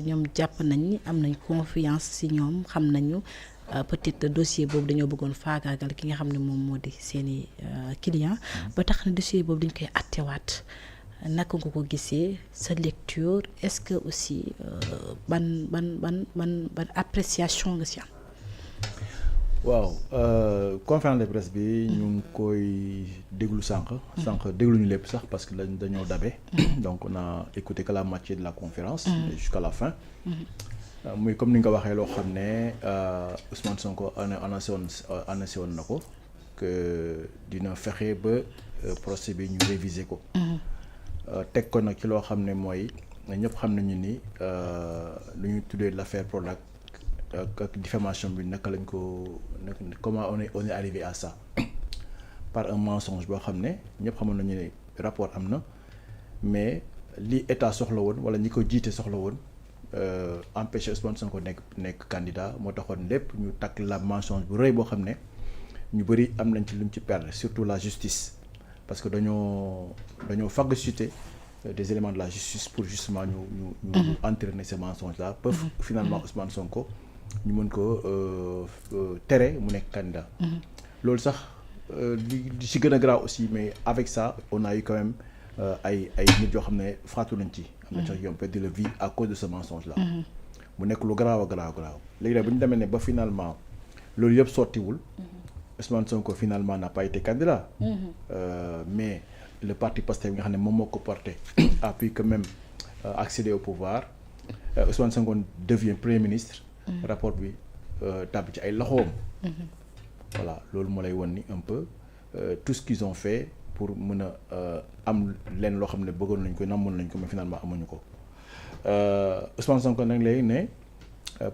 ñoom jàpp nañ ni am nañ confiance ci ñoom xam nañu peut-être dossier boobu dañoo bëggoon faagaagal ki nga xam ne moom moo di seeni client ba tax na dossier boobu dañ koy attewaat naka nga ko gisee sa lecture est-ce que aussi ban appréciation nga ci am. waaw conférence de presse bi ñu ngi koy déglu sànq déglu ñu lépp sax parce que dañoo dabe donc on a écouté que la moitié de la conférence jusqu'à la fin muy comme ni nga ko waxee loo xam ne Ousmane Sonko annoncé woon na ko que dina fexe ba procès bi ñu réviser ko teg ko nag ci loo xam ne mooy ñëpp xam nañu ni lu ñu tuddee l'affaire Prodac ak diffamation bi naka lañ ko comment on est arrivé à ça par un mensonge boo xam ne ñëpp xamoon nañu ne rapport am na mais li état soxla woon wala ñi ko jiite soxla woon empêché Ousmane Sonko nekk candidat moo taxoon lépp ñu takk la mensonge bu rëy boo xam ne ñu bëri am nañ ci lu ñu ci perdre surtout la justice parce que dañoo phagocyter des éléments de la justice pour justement ñu entraîner ces mensonges là peuvent finalement Ousmane Sonko ñu mën ko tere mu nekk candidat loolu sax li ci gën a grave aussi mais avec ça on a eu quand même ay nit yoo xam ne faatu nañ ci am na sax yoo perdu la vie à cause de ce mensonge là mu nekk lu grave léegi nag bu ñu demee ne ba finalement loolu yëpp sottiwul Ousmane Sonko finalement n'a pas été candidat mais le parti Pastef nga xam ne moom moo ko porté a pu quand même accéder au pouvoir Ousmane Sonko devient premier ministre rapport bi tàbbi ci ay loxoom voilà loolu moo lay won ni un peu tout ce qu'ils ont fait pour mën a am leen loo xam ne bëggoon nañ ko namoon nañ ko mais finalement amuñu ko Ousmane Sonko nag léegi ne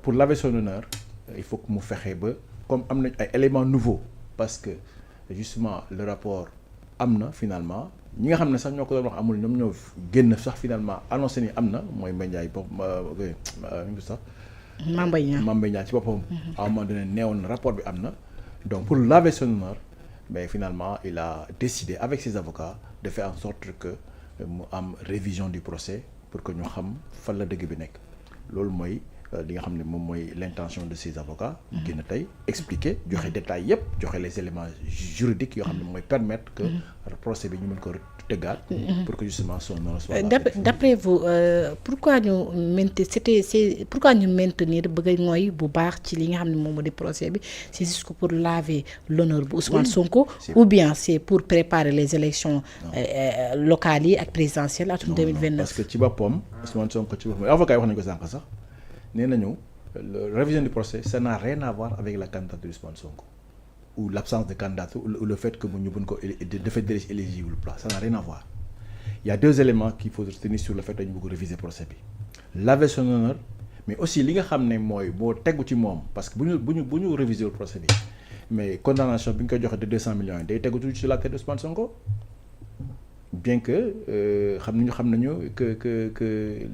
pour laver son honneur il faut que mu fexe ba comme am nañ ay éléments nouveaux parce que justement le rapport am na finalement ñi nga xam ne sax ñoo ko doon wax amul ñoom ñoo génn sax finalement annoncé ni am na mooy Mbaye Ndiaye bopp sax Mame Mbaye Niang ci boppam à un moment donné neewoon na rapport bi am na donc pour laver son honneur mais finalement il a décidé avec ses avocats de faire en sorte que mu am révision du procès pour que ñu xam fan la dëgg bi nekk loolu mooy li nga xam ne moom mooy l'intention de ces avocats génn tey expliquer joxe détails yépp joxe les éléments juridiques yoo xam ne mooy permettre que procès bi ñu mën ko tëggaat pour que justement son nom soit d'après vous pourquoi ñu maintenir bëgg a mooy bu baax ci li nga xam ne moom moo di procès bi c'est juste pour laver l'honneur bu Ousmane Sonko ou bien c'est pour préparer les élections locales yi ak présidentielles atum 2029 parce que ci boppam Ousmane Sonko ci boppam avocat yi wax nañu ko sànq sax nee nañu la révision du procès ça n'a rien à voir avec la candidature d'Ousmane Sonko ou l'absence de candidature ou le fait que ñu mën ko de fait d'être éligible pas ça n'a rien à voir il y a deux éléments qu'il faut retenir sur le fait que ñu bëgg réviser procès bi laver son honneur mais aussi li nga xam ne mooy boo tegu ci moom parce que bu ñu réviser le procès bi mais condamnation bi ñu koy joxe de 200 millions yi day tegu toujours sur la tête d'Ousmane Sonko bien que xam nañu que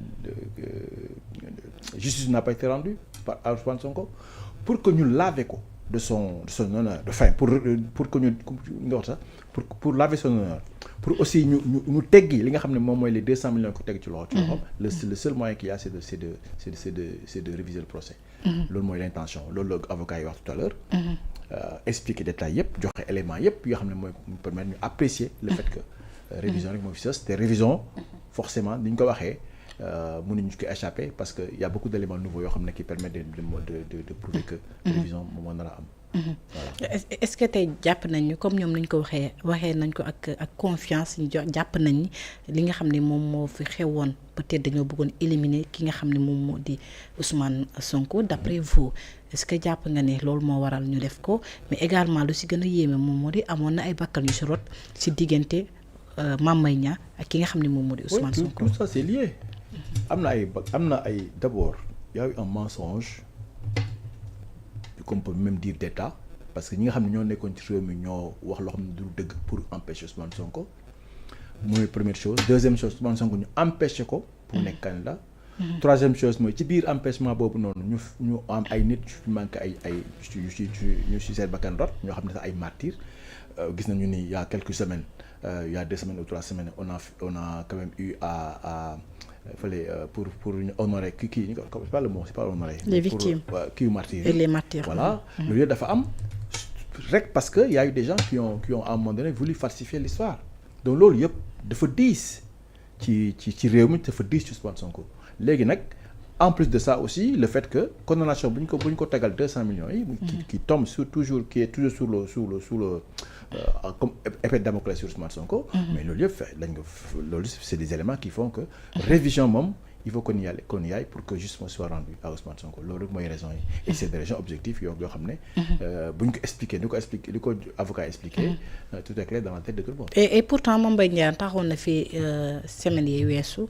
justice n'a pas été rendue par Ousmane Sonko pour que ñu laver ko de son honneur pour que ñu nga wax sax pour laver son honneur pour aussi ñu teggi li nga xam ne moom mooy les 200 millions ko teg ci loxoom le seul moyen qu'il y a c'est de réviser le procès loolu mooy l'intention loolu la avocat yi wax tout à l'heure expliquer détails yëpp joxe éléments yëpp yoo xam ne mooy permettre ñu apprécier le fait que révision rek moo fi sës te révision forcément ni ñu ko waxee mënuñu ko échapper parce que y a beaucoup d'éléments nouveaux yoo xam ne qui permettent de prouver que révision moom moo nar a am. Voilà. Est-ce que tey jàpp nañu comme ñoom nañ ko waxee nañ ko ak confiance ñu jàpp nañ ni li nga xam ne moom moo fi xewoon peut-être dañoo bëggoon éliminer ki nga xam ne moom moo di Ousmane Sonko d'après vous est-ce que jàpp nga ne loolu moo waral ñu def ko mais également lu ci gën a yéeme moom moo di amoon na ay bakkan yu ci rot ci diggante Mame Mbaye Niang ak ki nga xam ne moom moo di Ousmane Sonko. Tout ça c'est lié. am na ay d'abord y a eu un mensonge qu'on peut même dire d'État parce que ñi nga xam ne ñoo nekkoon ci réew mi ñoo wax loo xam ne du dëgg pour empêcher Ousmane Sonko mooy première chose deuxième chose Ousmane Sonko ñu empêcher ko pour nekk candidat troisième chose mooy ci biir empêchement boobu noonu ñu am ay nit yu manqué ñu ci seen bakkan rot ñoo xam ne sax ay martyrs gis nañu ni il y a quelques semaines il y a 2 semaines ou 3 semaines on a quand même eu à fallait pour ñu honorer kii c'est pas le mot, c'est pas honorer. Les victimes kii martyrs et les martyrs. Voilà loolu yëpp dafa am rek parce que y a eu des gens qui ont à un moment donné voulu falsifier l'histoire donc loolu yëpp dafa diis ci réew mi dafa diis ci Ousmane Sonko léegi nag en plus de ça aussi le fait que condamnation bu ñu ko tegal 200 millions yi. qui tombe qui est toujours sous le comme épée de Damoclès sur Ousmane Sonko. mais loolu yëpp loolu c'est des éléments qui font que révision moom il faut qu'on y aille pour que justice soit rendue à Ousmane Sonko loolu rek mooy raison yi et c'est des raisons objectives yoo xam ne bu ñu ko expliquer li ko avocat expliquer tout est clair dans la tête de tout le monde. et pourtant Mame Mbaye Niang taxoon na fi semaine yi weesu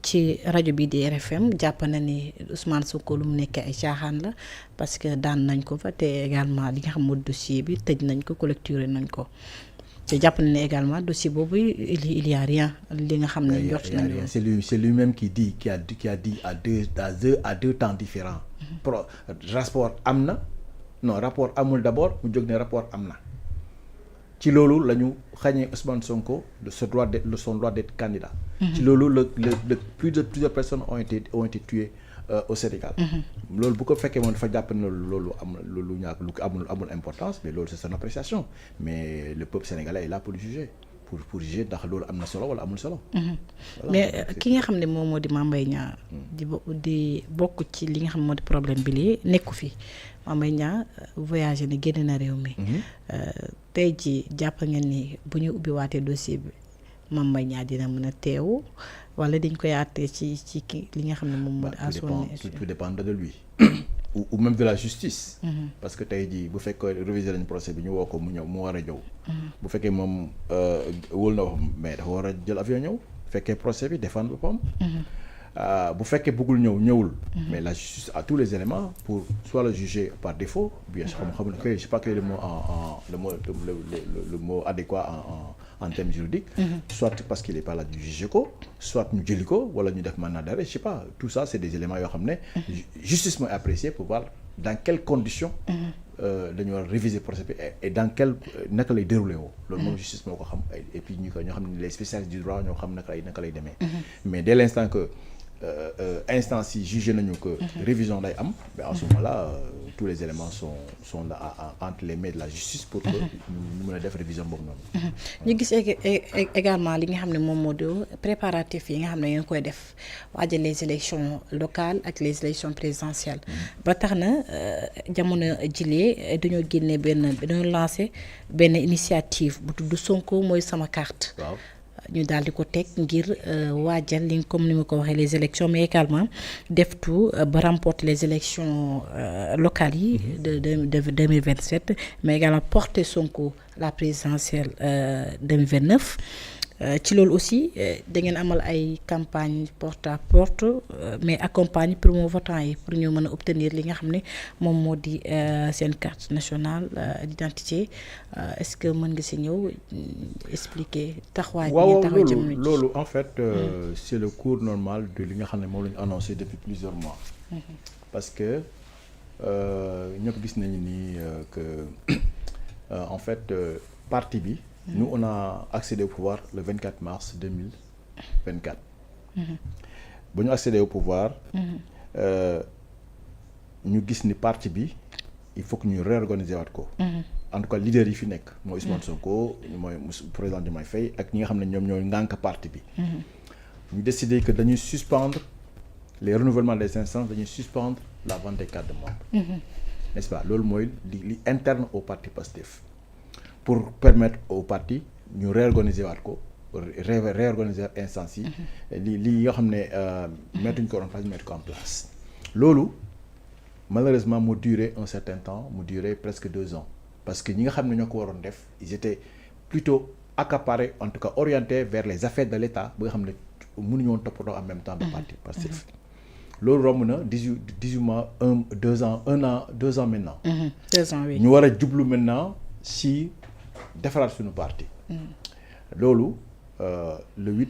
ci rajo bi di RFM jàpp na ni Ousmane Sonko lu mu nekkee ay caaxaan la parce que daan nañ ko fa te également li nga xam moo dossier bi tëj nañ ko collecturé nañ ko te jàpp na ne également dossier boobu il y a rien li nga xam ne jot nañu. c'est lui-même qui a dit à deux temps différents. rapport am na non rapport amul d'abord mu jóg ne rapport am na ci loolu la ñu xañee Ousmane Sonko son droit d'être candidat. ci loolu plusieurs personnes ont été tuées au Sénégal. loolu bu ko fekkee moom dafa jàpp ne loolu amul importance mais loolu c'est son appréciation mais le peuple sénégalais est là pour le juger pour juger ndax loolu am na solo wala amul solo. mais ki nga xam ne moom moo di Mame Mbaye Niang di bokk ci li nga xam moo di problème bi lii nekku fi Mame Mbaye Niang voyagé ne génn na réew mi. tey ji jàpp ngeen ni bu ñu ubbi waatee dossier bi Mame Mbaye Niang dina mën a teewu wala dañ koy àttee ci li nga xam ne moom moo di tout dépend de lui ou même de la justice. parce que tey jii bu fekkee réviser nañ procès bi ñu woo ko mu ñëw mu war a ñëw. bu fekkee moom wóolu na wax mais dafa war a jël avion ñëw fekkee procès bi défendre boppam. bu fekkee bëggul ñëwul. mais la justice a tous les éléments pour soit le juger par défaut bien sûr je sais pas quel est le mot adéquat en termes juridiques. Soit parce qu'il est pas là du juger ko soit ñu jëli ko wala ñu def mandat d'arrêt je sais pas tout ça c'est des éléments yoo xam ne justice mooy apprécier pour voir dans quelles conditions dañu war a réviser procès bi et dans quel naka lay déroulé woo loolu moom justice moo ko xam et puis ñoo xam ne les spécialistes du droit ñoo xam naka lay demee mais dès l'instant que instance yi jugé nañu que révision day am mais en ce moment-là tous les éléments sont là entre les mains de la justice pour que ñu mën a def révision boobu noonu. ñu gis également li nga xam ne moom moo di préparatifs yi nga xam ne ngeen koy def waajal les élections locales ak les élections présidentielles ba tax na jamono jilee dañoo génne dañoo lancé benn initiative bu tudd Sonko mooy sama carte. waaw. ñu daal di ko teg ngir waajal li comme ni ma ko waxee les élections mais également def tout ba remporter les élections locales yi de 2027 mais également porter Sonko la présidentielle 2029 ci loolu aussi da ngeen amal ay campagne porte à porte mais accompagne primo votant yi pour ñu mën a obtenir li nga xam ne moom moo di seen carte nationale d'identité est-ce que mën nga si ñëw expliquer taxawaay bi ngeen taxaw jëm loolu en fait c'est le cours normal de li nga xam ne moom la ñu annoncé depuis plusieurs mois parce que ñëpp gis nañu ni que en fait parti bi nous on a accédé au pouvoir le 24 mars 2024 ba ñu accédé au pouvoir ñu gis ni parti bi il faut que ñu réorganiser waat ko en tout cas leader yi fi nekk mooy Ousmane Sonko mooy président Diomaye Faye ak ñi nga xam ne ñoom ñooy ngànk parti bi ñu décidé que dañuy suspendre les renouvellements des instances dañuy suspendre la vente des cartes de membres n'est-ce pas loolu mooy li interne au parti Pastef pour permettre au parti ñu réorganiser waat ko réorganiser instance yi li yoo xam ne mettuñ ko en place mettre ko en place loolu malheureusement mu duré un certain temps mu duré presque 2 ans parce que ñi nga xam ne ñoo ko waroon def ils étaient plutôt accaparés en tout cas orientés vers les affaires de l'État ba nga xam ne mënuñu woon toppatoo en même temps de parti Pastef loolu romb na 18 mois 2 ans maintenant 2 ans oui ñu war a jublu maintenant si defaraat suñu parti loolu le 8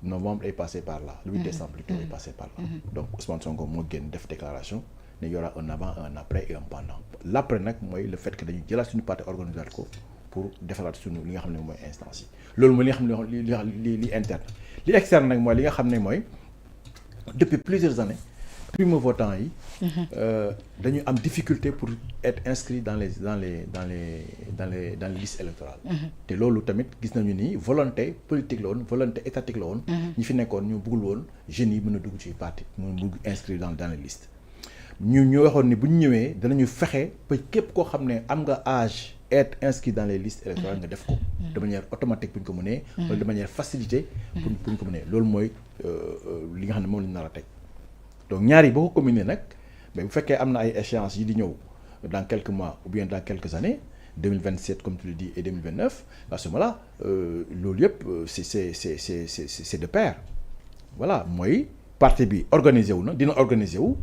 novembre est passé par là le 8 décembre plutôt est passé par là donc Ousmane Sonko moo génn def déclaration ne y aura un avant un après et un pendant l'après nag mooy le fait que dañuy jëlaat suñu parti organiser ko pour defaraat suñu li nga xam ne mooy instance yi loolu mooy li nga xam ne li interne li externe nag mooy li nga xam ne mooy depuis plusieurs années primo-votants yi dañu am difficulté pour être inscrits dans les listes électorales te loolu tamit gis nañu ni volonté politique la woon volonté étatique la woon ñi fi nekkoon ñu bëggul woon jeunes yi mën a dugg ci parti mën a dugg inscrit dans les listes ñu waxoon ni bu ñu ñëwee danañu fexe ba képp koo xam ne am nga âge être inscrit dans les listes électorales nga def ko de manière automatique bu ñu ko mënee wala de manière facilitée pour ñu ko mënee loolu mooy li nga xam ne moom la ñu nar a teg donc ñaar yi boo ko combiné nag mais bu fekkee am na ay échéances yi di ñëw dans quelques mois ou bien dans quelques années 2027 comme tu le dis et 2029 à ce moment-là loolu yëpp c'est de pair voilà mooy parti bi organisé wu na dina organisé wu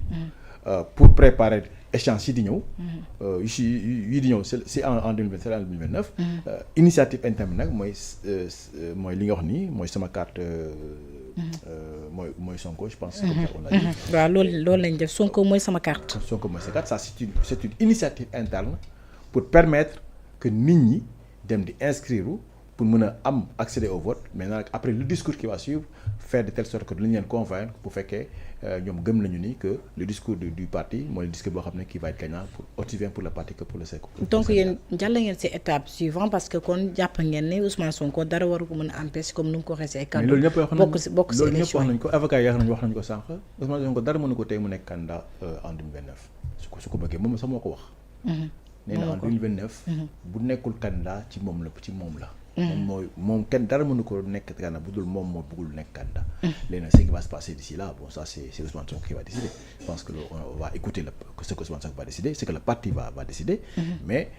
pour préparer échéances yi di ñëw yi di ñëw c'est en 2027 en 2029 initiative interne nag mooy li nga wax nii mooy sama carte mooy Sonko je pense comme ça on a dit waaw loolu lañ def Sonko mooy sama carte ça c'est une initiative interne pour permettre que nit ñi dem di inscrire pour mën a am accéder au vote maintenant après le discours qui va suivre faire de telle sorte que dañu leen convaincre bu fekkee ñoom gëm nañu ni que le discours du parti mooy le discours boo xam ne qui va être gagnant pour aussi bien pour le parti que pour le Sénégal. donc yéen jàll ngeen ci étape suivante parce que kon jàpp ngeen ne Ousmane Sonko dara waru ko mën a empêcher comme nu mu ko waxee ci ay kàddu. loolu ñëpp bokk ci élection wax nañu ko avocat yi wax nañu ko sànq Ousmane Sonko dara mënu ko tey mu nekk candidat en 2029 su ko bëggee moom sax moo ko wax. nee na en 2029. bu nekkul candidat ci moom la. moom kenn dara mënu ko nekk candidat bu dul moom moo bëggul nekk candidat. léegi nag ce qui va se passer d'ici là bon ça c'est Ousmane Sonko qui va décider je pense que on va écouter ce que Ousmane Sonko va décider ce que le parti va décider. mais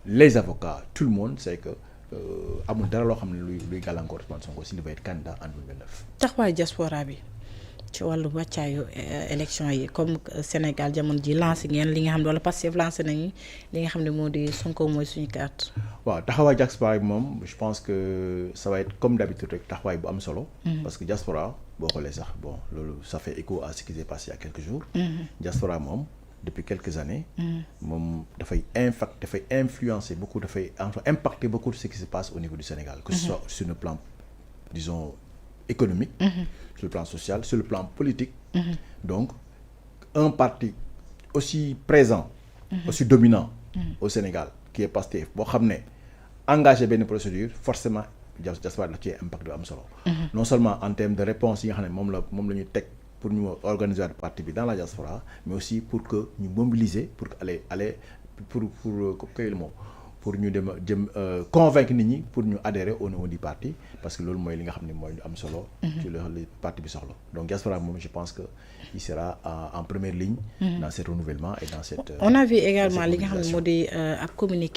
les avocats tout le monde sait que amul dara loo xam ne luy gàllankoor Ousmane Sonko s'il va être candidat en 2029. taxawaayu diaspora bi ci wàllu wàccaayu élection yi comme Sénégal jamono ji lancé ngeen li nga xam ne wala Pastef lancé nañu li nga xam ne moo di Sonko mooy suñu carte. waaw taxawaay diaspora bi moom je pense que ça va être comme d'habitude rek taxawaay bu am solo. parce que diaspora boo xoolee sax bon loolu ça fait écho à ce qui s'est passé il y a quelques jours. diaspora moom depuis quelques années. moom dafay influencer beaucoup dafay impacter beaucoup de ce qui se passe au niveau du Sénégal. que ce soit sur le plan disons économique. sur le plan social sur le plan politique. donc un parti aussi présent. aussi dominant. au Sénégal qui est Pastef boo xam ne engagé benn procédure forcément diaspora daf ci impact du am solo. non seulement en termes de réponse yi nga xam ne moom la ñu teg pour ñu organiser parti bi dans la diaspora mais aussi pour que ñu mobiliser pour aller pour quel mot pour ñu jëm convaincre nit ñi pour ñu adhérer au niveau du parti parce que loolu mooy li nga xam ne mooy lu am solo. ci le parti bi soxla donc diaspora moom je pense que il sera en première ligne. dans ce renouvellement et dans cette. on a vu également li nga xam ne moo di ak communiqué.